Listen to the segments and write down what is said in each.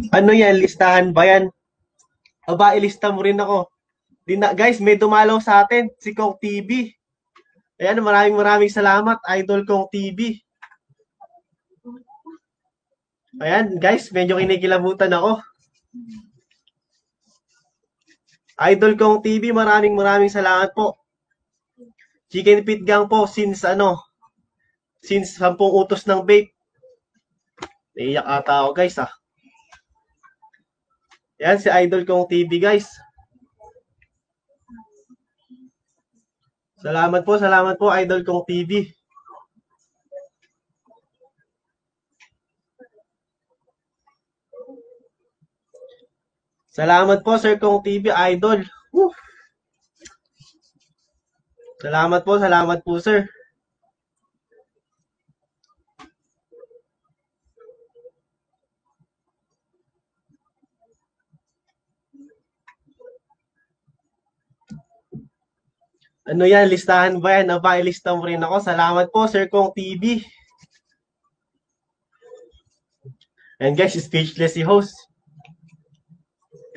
Ano yan? Listahan ba yan? Aba, ilista mo rin ako. Guys, may dumalaw sa atin, si Kong TV. Ayan, maraming salamat, Idol Kong TV. Ayan, guys, medyo kinikilabutan ako. Idol Kong TV, maraming salamat po. Chicken Pit Gang po, since 10 utos ng vape. Naiyak ata ako, guys, ah. Ayan, si Idol Kong TV, guys. Salamat po, Idol Kong TV. Salamat po, Sir Kong TV, Idol. Woo! Salamat po, sir. Ano yan, listahan ba yan? Aba, ilista mo rin ako. Salamat po, Sir Kong TV. And guys, speechless si host.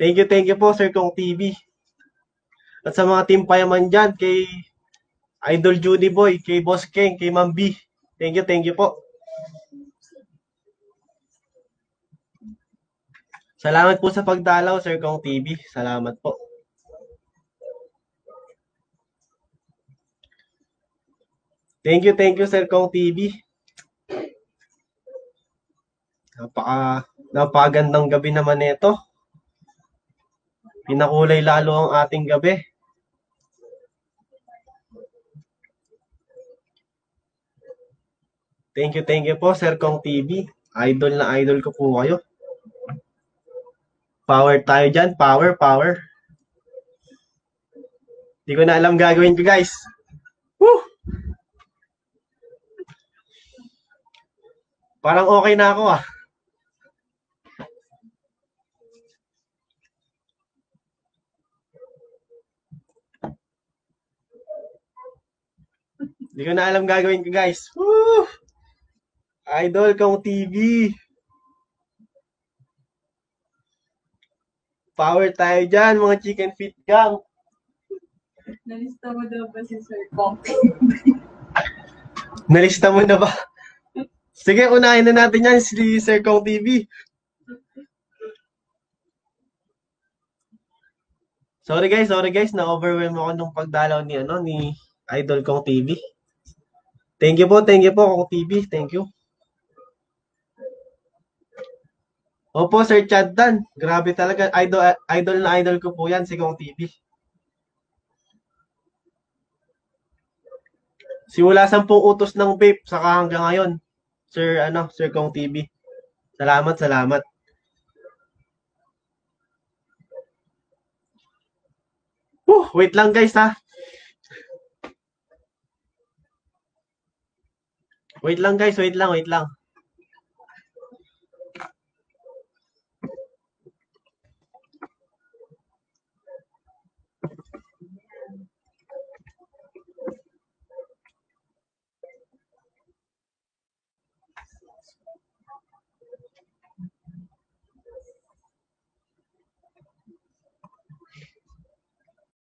Thank you po, Sir Kong TV. At sa mga team payaman dyan, kay Idol Judy Boy, kay Boss King, kay Ma'am B. Thank you po. Salamat po sa pagdalaw, Sir Kong TV. Salamat po. Thank you, Sir Kong TV. Napakagandang gabi naman nito. Pinakulay lalo ang ating gabi. Thank you po, Sir Kong TV. Idol na idol ko po kayo. Power tayo dyan. Power. Hindi ko na alam gagawin ko, guys. Woo! Parang okay na ako, ah. Hindi ko na alam gagawin ko, guys. Woo! Idol Kong TV. Power tayo dyan, mga chicken feet gang. Nalista mo daw ba si Sir Kong? Nalista mo na ba? Sige, unahin na natin yan, si Sir Kong TV. Sorry guys, na-overwhelm ako nung pagdalaw ni Idol Kong TV. Thank you po, Kong TV. Thank you. Opo, Sir Chad Dan. Grabe talaga. Idol na idol ko po yan, si Kong TV. Simula 10 utos ng vape, saka hanggang ngayon. Sir Kong TV. Salamat. Wait lang guys, ha. Wait lang guys, wait lang.